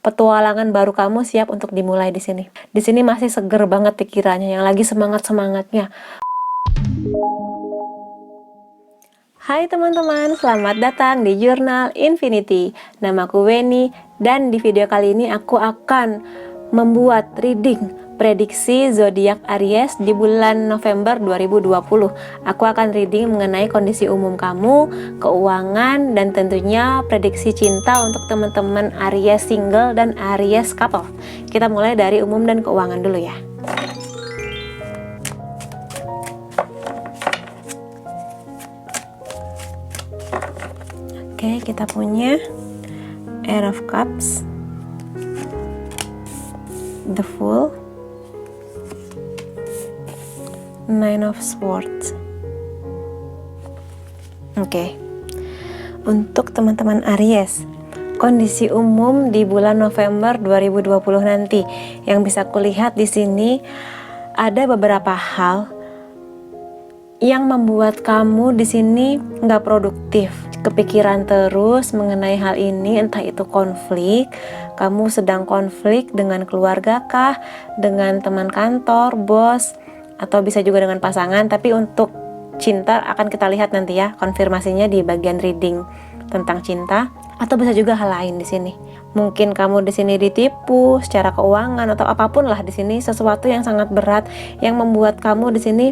Petualangan baru kamu siap untuk dimulai di sini. Di sini masih seger banget pikirannya, yang lagi semangat-semangatnya. Hai teman-teman, selamat datang di Jurnal Infinity. Namaku Weni, dan di video kali ini aku akan membuat reading prediksi zodiak Aries di bulan November 2020. Aku akan reading mengenai kondisi umum kamu, keuangan, dan tentunya prediksi cinta untuk teman-teman Aries single dan Aries couple. Kita mulai dari umum dan keuangan dulu ya. Oke, kita punya Ace of Cups, The Fool, Nine of Swords. Oke. Untuk teman-teman Aries, kondisi umum di bulan November 2020 nanti yang bisa kulihat di sini ada beberapa hal yang membuat kamu di sini nggak produktif, kepikiran terus mengenai hal ini, entah itu konflik, kamu sedang konflik dengan keluarga kah, dengan teman kantor, bos, atau bisa juga dengan pasangan. Tapi untuk cinta akan kita lihat nanti ya, konfirmasinya di bagian reading tentang cinta, atau bisa juga hal lain di sini. Mungkin kamu di sini ditipu secara keuangan atau apapun lah di sini, sesuatu yang sangat berat yang membuat kamu di sini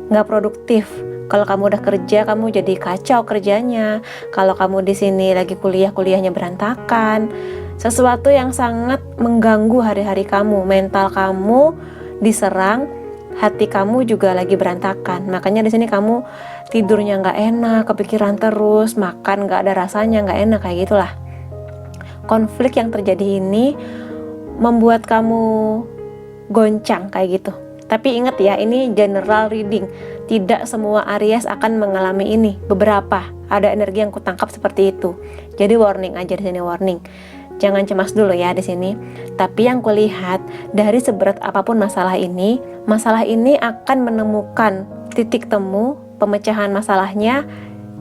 nggak produktif. Kalau kamu udah kerja, kamu jadi kacau kerjanya. Kalau kamu di sini lagi kuliahnya berantakan. Sesuatu yang sangat mengganggu hari-hari kamu, mental kamu diserang, hati kamu juga lagi berantakan. Makanya di sini kamu tidurnya nggak enak, kepikiran terus, makan nggak ada rasanya, nggak enak, kayak gitulah. Konflik yang terjadi ini membuat kamu goncang kayak gitu. Tapi ingat ya, ini general reading. Tidak semua Aries akan mengalami ini. Beberapa ada energi yang kutangkap seperti itu. Jadi warning aja di sini, warning. Jangan cemas dulu ya di sini. Tapi yang kulihat dari seberat apapun masalah ini akan menemukan titik temu pemecahan masalahnya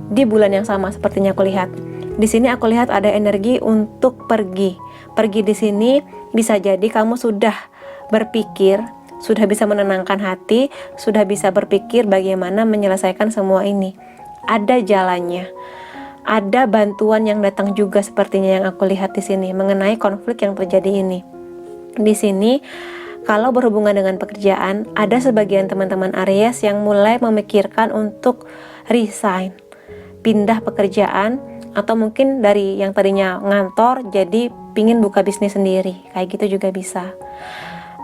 di bulan yang sama sepertinya aku lihat. Di sini aku lihat ada energi untuk pergi. Pergi di sini bisa jadi kamu sudah berpikir, sudah bisa menenangkan hati, sudah bisa berpikir bagaimana menyelesaikan semua ini. Ada jalannya, ada bantuan yang datang juga sepertinya yang aku lihat di sini mengenai konflik yang terjadi ini. Di sini, kalau berhubungan dengan pekerjaan, ada sebagian teman-teman Aries yang mulai memikirkan untuk resign, pindah pekerjaan, atau mungkin dari yang tadinya ngantor jadi pingin buka bisnis sendiri, kayak gitu juga bisa.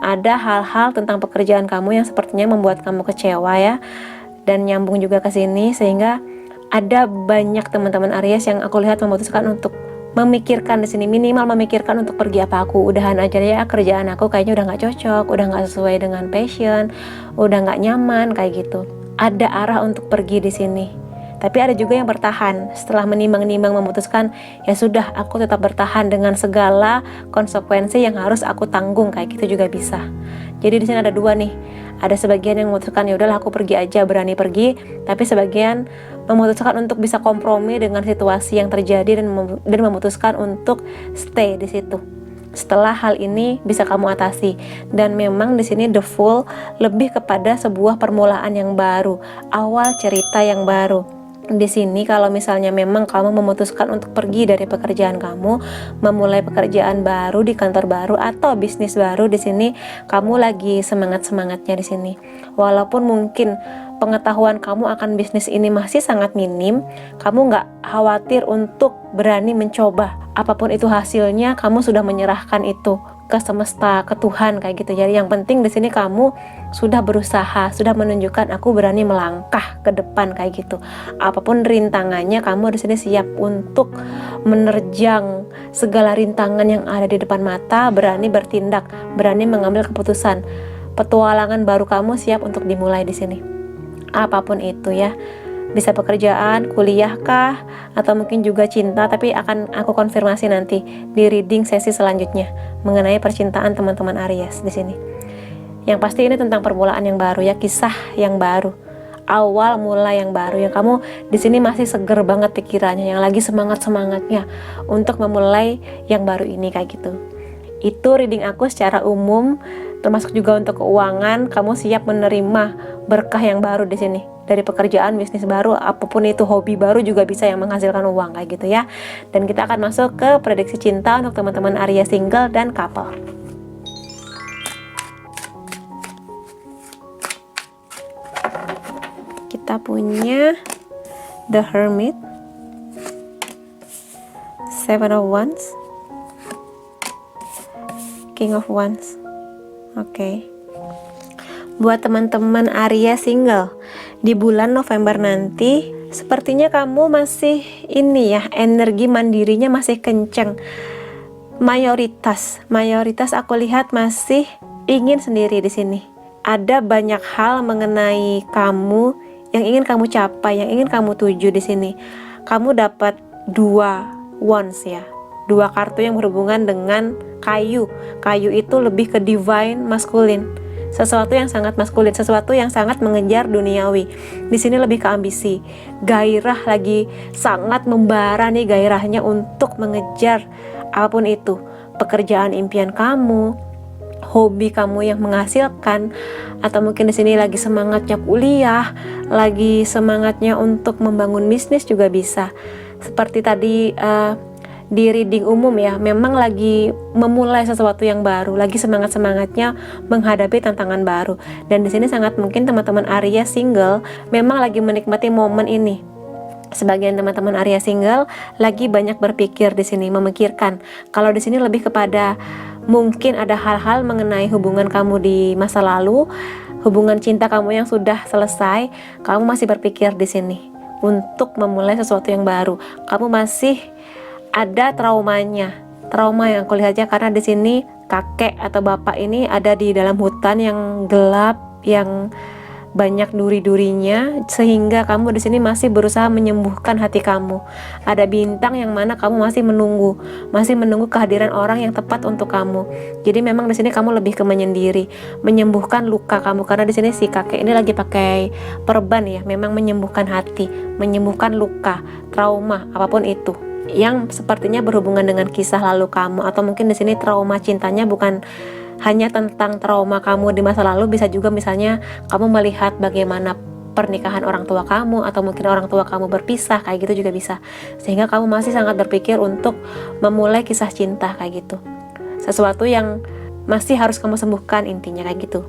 Ada hal-hal tentang pekerjaan kamu yang sepertinya membuat kamu kecewa ya, dan nyambung juga ke sini, sehingga ada banyak teman-teman Aries yang aku lihat memutuskan untuk memikirkan di sini, minimal memikirkan untuk pergi. Apa aku udahan aja ya, kerjaan aku kayaknya udah nggak cocok, udah nggak sesuai dengan passion, udah nggak nyaman kayak gitu. Ada arah untuk pergi di sini. Tapi ada juga yang bertahan setelah menimbang-nimbang, memutuskan ya sudah, aku tetap bertahan dengan segala konsekuensi yang harus aku tanggung, kayak gitu juga bisa. Jadi di sini ada dua nih. Ada sebagian yang memutuskan ya udahlah aku pergi aja, berani pergi, tapi sebagian memutuskan untuk bisa kompromi dengan situasi yang terjadi dan memutuskan untuk stay di situ. Setelah hal ini bisa kamu atasi, dan memang di sini The Fool lebih kepada sebuah permulaan yang baru, awal cerita yang baru. Di sini kalau misalnya memang kamu memutuskan untuk pergi dari pekerjaan kamu, memulai pekerjaan baru di kantor baru atau bisnis baru, di sini kamu lagi semangat-semangatnya di sini. Walaupun mungkin pengetahuan kamu akan bisnis ini masih sangat minim, kamu nggak khawatir untuk berani mencoba. Apapun itu hasilnya, kamu sudah menyerahkan itu ke semesta, ke Tuhan kayak gitu. Jadi yang penting di sini kamu sudah berusaha, sudah menunjukkan aku berani melangkah ke depan kayak gitu. Apapun rintangannya, kamu di sini siap untuk menerjang segala rintangan yang ada di depan mata, berani bertindak, berani mengambil keputusan. Petualangan baru kamu siap untuk dimulai di sini. Apapun itu ya. Bisa pekerjaan, kuliah kah, atau mungkin juga cinta, tapi akan aku konfirmasi nanti di reading sesi selanjutnya mengenai percintaan teman-teman Aries di sini. Yang pasti ini tentang permulaan yang baru ya, kisah yang baru, awal mula yang baru, yang kamu di sini masih seger banget pikirannya, yang lagi semangat-semangatnya untuk memulai yang baru ini kayak gitu. Itu reading aku secara umum, termasuk juga untuk keuangan. Kamu siap menerima berkah yang baru di sini. Dari pekerjaan, bisnis baru, apapun itu, hobi baru juga bisa yang menghasilkan uang kayak gitu ya. Dan kita akan masuk ke prediksi cinta untuk teman-teman Aries single dan couple. Kita punya The Hermit, Seven of Wands, King of Wands. Oke. Buat teman-teman Aries single di bulan November nanti, sepertinya kamu masih ini ya, energi mandirinya masih kenceng. Mayoritas aku lihat masih ingin sendiri di sini. Ada banyak hal mengenai kamu yang ingin kamu capai, yang ingin kamu tuju di sini. Kamu dapat 2 wands ya. 2 kartu yang berhubungan dengan kayu. Kayu itu lebih ke divine maskulin. Sesuatu yang sangat maskulin, sesuatu yang sangat mengejar duniawi. Di sini lebih ke ambisi. Gairah lagi sangat membara nih gairahnya untuk mengejar apapun itu. Pekerjaan impian kamu, hobi kamu yang menghasilkan, atau mungkin di sini lagi semangatnya kuliah, lagi semangatnya untuk membangun bisnis juga bisa. Seperti tadi di reading umum ya, memang lagi memulai sesuatu yang baru, lagi semangat-semangatnya menghadapi tantangan baru. Dan di sini sangat mungkin teman-teman Aries single memang lagi menikmati momen ini. Sebagian teman-teman Aries single lagi banyak berpikir di sini, memikirkan. Kalau di sini lebih kepada mungkin ada hal-hal mengenai hubungan kamu di masa lalu, hubungan cinta kamu yang sudah selesai, kamu masih berpikir di sini untuk memulai sesuatu yang baru. Kamu masih ada traumanya, trauma yang aku lihatnya karena di sini kakek atau bapak ini ada di dalam hutan yang gelap, yang banyak duri-durinya, sehingga kamu di sini masih berusaha menyembuhkan hati kamu. Ada bintang yang mana kamu masih menunggu kehadiran orang yang tepat untuk kamu. Jadi memang di sini kamu lebih ke menyendiri, menyembuhkan luka kamu, karena di sini si kakek ini lagi pakai perban ya, memang menyembuhkan hati, menyembuhkan luka, trauma apapun itu yang sepertinya berhubungan dengan kisah lalu kamu, atau mungkin di sini trauma cintanya bukan hanya tentang trauma kamu di masa lalu, bisa juga misalnya kamu melihat bagaimana pernikahan orang tua kamu, atau mungkin orang tua kamu berpisah, kayak gitu juga bisa, sehingga kamu masih sangat berpikir untuk memulai kisah cinta kayak gitu, sesuatu yang masih harus kamu sembuhkan intinya kayak gitu.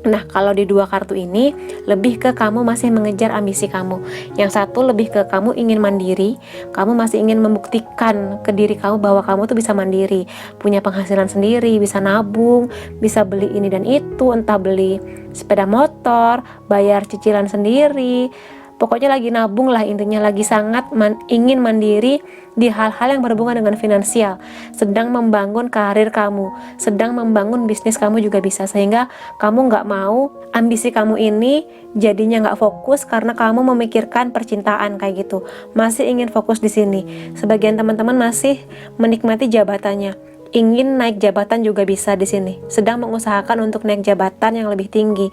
Nah, kalau di 2 kartu ini lebih ke kamu masih mengejar ambisi kamu. Yang satu lebih ke kamu ingin mandiri, kamu masih ingin membuktikan ke diri kamu bahwa kamu tuh bisa mandiri, punya penghasilan sendiri, bisa nabung, bisa beli ini dan itu, entah beli sepeda motor, bayar cicilan sendiri. Pokoknya lagi nabung lah intinya, lagi sangat ingin mandiri di hal-hal yang berhubungan dengan finansial, sedang membangun karir kamu, sedang membangun bisnis kamu juga bisa, sehingga kamu nggak mau ambisi kamu ini jadinya nggak fokus karena kamu memikirkan percintaan kayak gitu, masih ingin fokus di sini. Sebagian teman-teman masih menikmati jabatannya, ingin naik jabatan juga bisa di sini, sedang mengusahakan untuk naik jabatan yang lebih tinggi,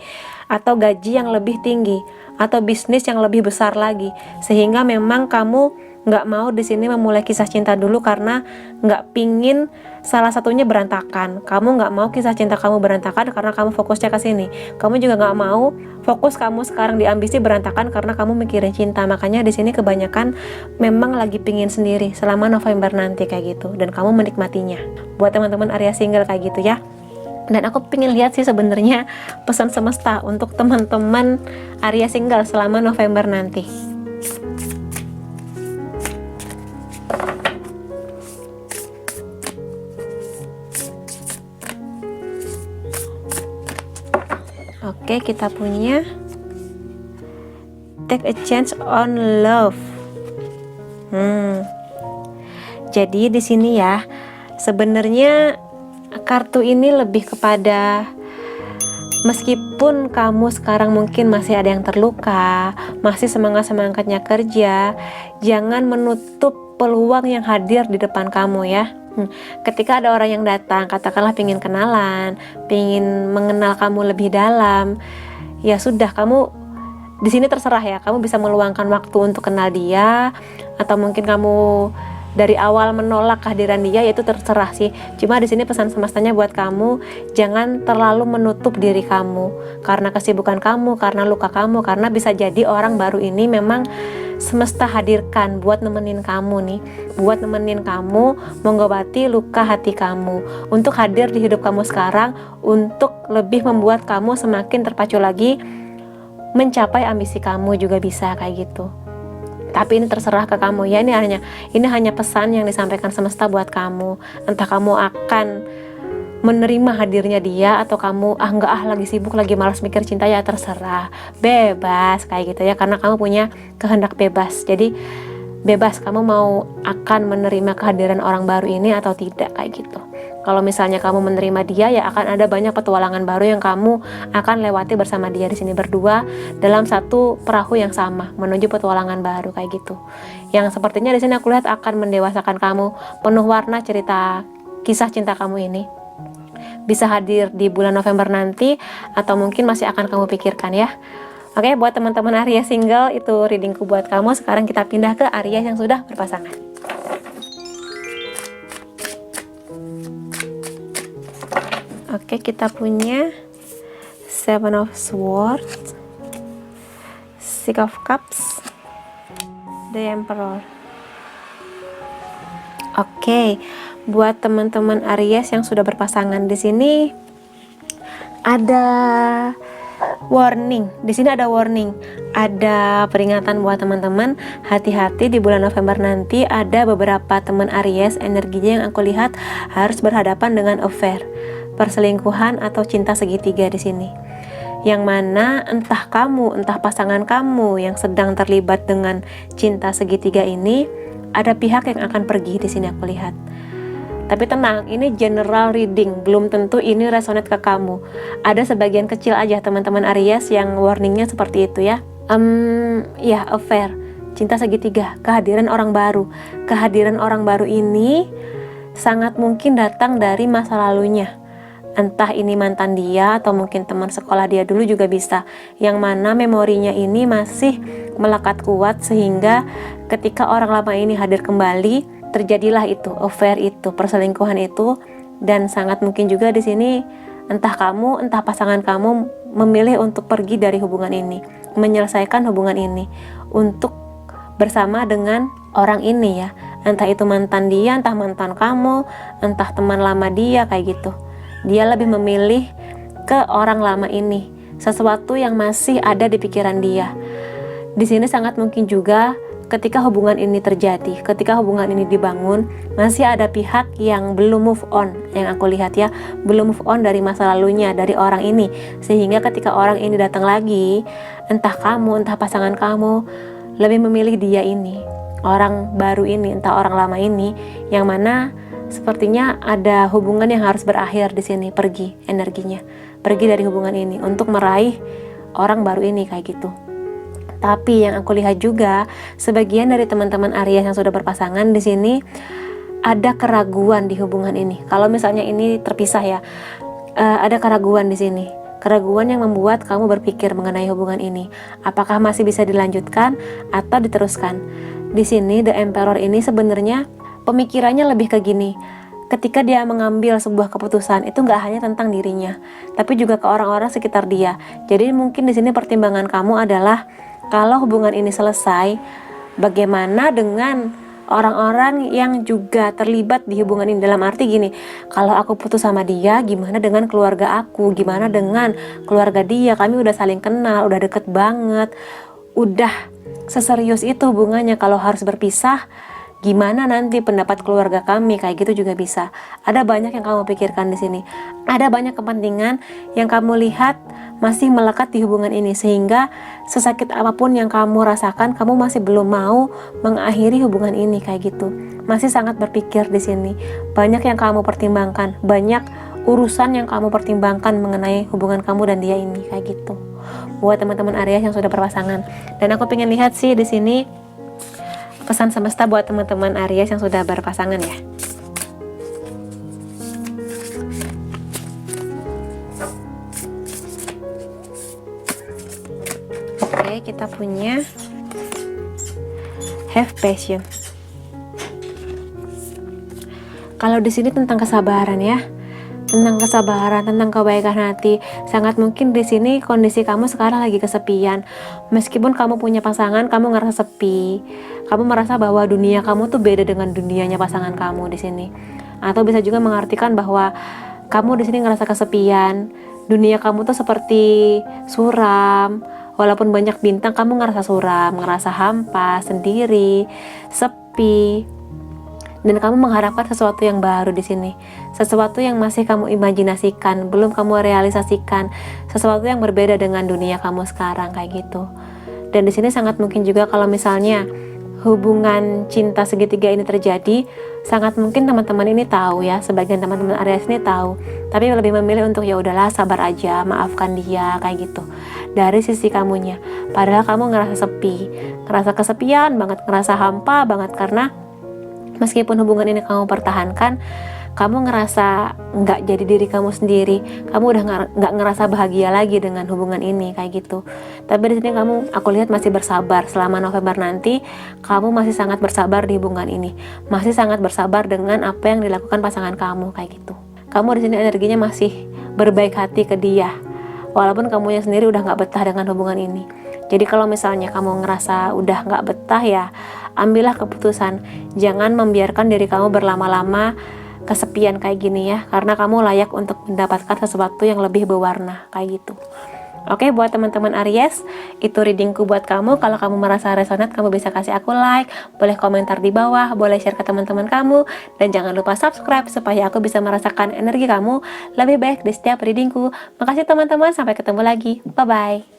atau gaji yang lebih tinggi, atau bisnis yang lebih besar lagi, sehingga memang kamu nggak mau di sini memulai kisah cinta dulu karena nggak pingin salah satunya berantakan. Kamu nggak mau kisah cinta kamu berantakan karena kamu fokusnya ke sini. Kamu juga nggak mau fokus kamu sekarang di ambisi berantakan karena kamu mikirin cinta. Makanya di sini kebanyakan memang lagi pingin sendiri selama November nanti kayak gitu, dan kamu menikmatinya. Buat teman-teman Aries single kayak gitu ya. Dan aku pengen lihat sih sebenarnya pesan semesta untuk teman-teman Aries single selama November nanti. Oke, kita punya take a chance on love. Jadi di sini ya, sebenarnya kartu ini lebih kepada meskipun kamu sekarang mungkin masih ada yang terluka, masih semangat-semangatnya kerja, jangan menutup peluang yang hadir di depan kamu ya. Ketika ada orang yang datang, katakanlah pengen kenalan, pengen mengenal kamu lebih dalam, ya sudah, kamu di sini terserah ya, kamu bisa meluangkan waktu untuk kenal dia, atau mungkin kamu dari awal menolak kehadiran dia, yaitu terserah sih. Cuma di sini pesan semestanya buat kamu, jangan terlalu menutup diri kamu karena kesibukan kamu, karena luka kamu, karena bisa jadi orang baru ini memang semesta hadirkan buat nemenin kamu nih, buat nemenin kamu mengobati luka hati kamu, untuk hadir di hidup kamu sekarang, untuk lebih membuat kamu semakin terpacu lagi mencapai ambisi kamu juga bisa kayak gitu. Tapi ini terserah ke kamu ya, ini hanya pesan yang disampaikan semesta buat kamu. Entah kamu akan menerima hadirnya dia atau kamu enggak lagi sibuk, lagi malas mikir cinta, ya terserah, bebas kayak gitu ya, karena kamu punya kehendak bebas. Jadi bebas kamu mau akan menerima kehadiran orang baru ini atau tidak kayak gitu. Kalau misalnya kamu menerima dia, ya akan ada banyak petualangan baru yang kamu akan lewati bersama dia di sini berdua dalam satu perahu yang sama menuju petualangan baru kayak gitu. Yang sepertinya di sini aku lihat akan mendewasakan kamu, penuh warna cerita kisah cinta kamu ini. Bisa hadir di bulan November nanti atau mungkin masih akan kamu pikirkan ya. Oke, buat teman-teman Aries single, itu readingku buat kamu. Sekarang kita pindah ke Aries yang sudah berpasangan. Oke, kita punya Seven of Swords, Six of Cups, The Emperor. Oke, buat teman-teman Aries yang sudah berpasangan, di sini ada warning. Di sini ada warning, ada peringatan buat teman-teman. Hati-hati di bulan November nanti, ada beberapa teman Aries energinya yang aku lihat harus berhadapan dengan affair, perselingkuhan atau cinta segitiga di sini. Yang mana entah kamu, entah pasangan kamu yang sedang terlibat dengan cinta segitiga ini, ada pihak yang akan pergi di sini aku lihat. Tapi tenang, ini general reading, belum tentu ini resonate ke kamu. Ada sebagian kecil aja teman-teman Aries yang warningnya seperti itu ya. Ya, affair, cinta segitiga, kehadiran orang baru. Kehadiran orang baru ini sangat mungkin datang dari masa lalunya. Entah ini mantan dia atau mungkin teman sekolah dia dulu juga bisa. Yang mana memorinya ini masih melekat kuat sehingga ketika orang lama ini hadir kembali, terjadilah itu, affair itu, perselingkuhan itu. Dan sangat mungkin juga di sini entah kamu, entah pasangan kamu memilih untuk pergi dari hubungan ini, menyelesaikan hubungan ini, untuk bersama dengan orang ini ya. Entah itu mantan dia, entah mantan kamu, entah teman lama dia kayak gitu. Dia lebih memilih ke orang lama ini, sesuatu yang masih ada di pikiran dia. Di sini sangat mungkin juga ketika hubungan ini terjadi, ketika hubungan ini dibangun, masih ada pihak yang belum move on, yang aku lihat ya, belum move on dari masa lalunya, dari orang ini. Sehingga ketika orang ini datang lagi, entah kamu, entah pasangan kamu lebih memilih dia ini, orang baru ini, entah orang lama ini, yang mana sepertinya ada hubungan yang harus berakhir di sini, pergi energinya, pergi dari hubungan ini untuk meraih orang baru ini kayak gitu. Tapi yang aku lihat juga sebagian dari teman-teman Aries yang sudah berpasangan di sini ada keraguan di hubungan ini. Kalau misalnya ini terpisah ya, ada keraguan di sini. Keraguan yang membuat kamu berpikir mengenai hubungan ini, apakah masih bisa dilanjutkan atau diteruskan. Di sini The Emperor ini sebenarnya pemikirannya lebih ke gini, ketika dia mengambil sebuah keputusan itu nggak hanya tentang dirinya, tapi juga ke orang-orang sekitar dia. Jadi mungkin di sini pertimbangan kamu adalah kalau hubungan ini selesai, bagaimana dengan orang-orang yang juga terlibat di hubungan ini. Dalam arti gini, kalau aku putus sama dia, gimana dengan keluarga aku, gimana dengan keluarga dia, kami udah saling kenal, udah deket banget, udah seserius itu hubungannya. Kalau harus berpisah, gimana nanti pendapat keluarga kami, kayak gitu juga bisa. Ada banyak yang kamu pikirkan di sini. Ada banyak kepentingan yang kamu lihat masih melekat di hubungan ini, sehingga sesakit apapun yang kamu rasakan, kamu masih belum mau mengakhiri hubungan ini kayak gitu. Masih sangat berpikir di sini. Banyak yang kamu pertimbangkan, banyak urusan yang kamu pertimbangkan mengenai hubungan kamu dan dia ini kayak gitu. Buat teman-teman Aries yang sudah berpasangan. Dan aku pengen lihat sih di sini pesan semesta buat teman-teman Aries yang sudah berpasangan ya. Oke, kita punya have passion. Kalau di sini tentang kesabaran ya, tentang kesabaran, tentang kebaikan hati. Sangat mungkin di sini kondisi kamu sekarang lagi kesepian. Meskipun kamu punya pasangan, kamu ngerasa sepi. Kamu merasa bahwa dunia kamu tuh beda dengan dunianya pasangan kamu di sini. Atau bisa juga mengartikan bahwa kamu di sini ngerasa kesepian. Dunia kamu tuh seperti suram. Walaupun banyak bintang, kamu ngerasa suram, ngerasa hampa, sendiri, sepi. Dan kamu mengharapkan sesuatu yang baru di sini, sesuatu yang masih kamu imajinasikan, belum kamu realisasikan, sesuatu yang berbeda dengan dunia kamu sekarang kayak gitu. Dan di sini sangat mungkin juga kalau misalnya hubungan cinta segitiga ini terjadi, sangat mungkin teman-teman ini tahu ya, sebagian teman-teman Aries ini tahu, tapi lebih memilih untuk ya udahlah sabar aja, maafkan dia kayak gitu. Dari sisi kamunya, padahal kamu ngerasa sepi, ngerasa kesepian banget, ngerasa hampa banget karena meskipun hubungan ini kamu pertahankan, kamu ngerasa nggak jadi diri kamu sendiri, kamu udah nggak ngerasa bahagia lagi dengan hubungan ini kayak gitu. Tapi di sini kamu, aku lihat masih bersabar selama November nanti, kamu masih sangat bersabar di hubungan ini, masih sangat bersabar dengan apa yang dilakukan pasangan kamu kayak gitu. Kamu di sini energinya masih berbaik hati ke dia, walaupun kamunya sendiri udah nggak betah dengan hubungan ini. Jadi kalau misalnya kamu ngerasa udah nggak betah ya, ambillah keputusan. Jangan membiarkan diri kamu berlama-lama kesepian kayak gini ya, karena kamu layak untuk mendapatkan sesuatu yang lebih berwarna kayak gitu. Oke, buat teman-teman Aries, itu readingku buat kamu. Kalau kamu merasa resonate, kamu bisa kasih aku like, boleh komentar di bawah, boleh share ke teman-teman kamu, dan jangan lupa subscribe supaya aku bisa merasakan energi kamu lebih baik di setiap readingku. Makasih teman-teman, sampai ketemu lagi. Bye-bye.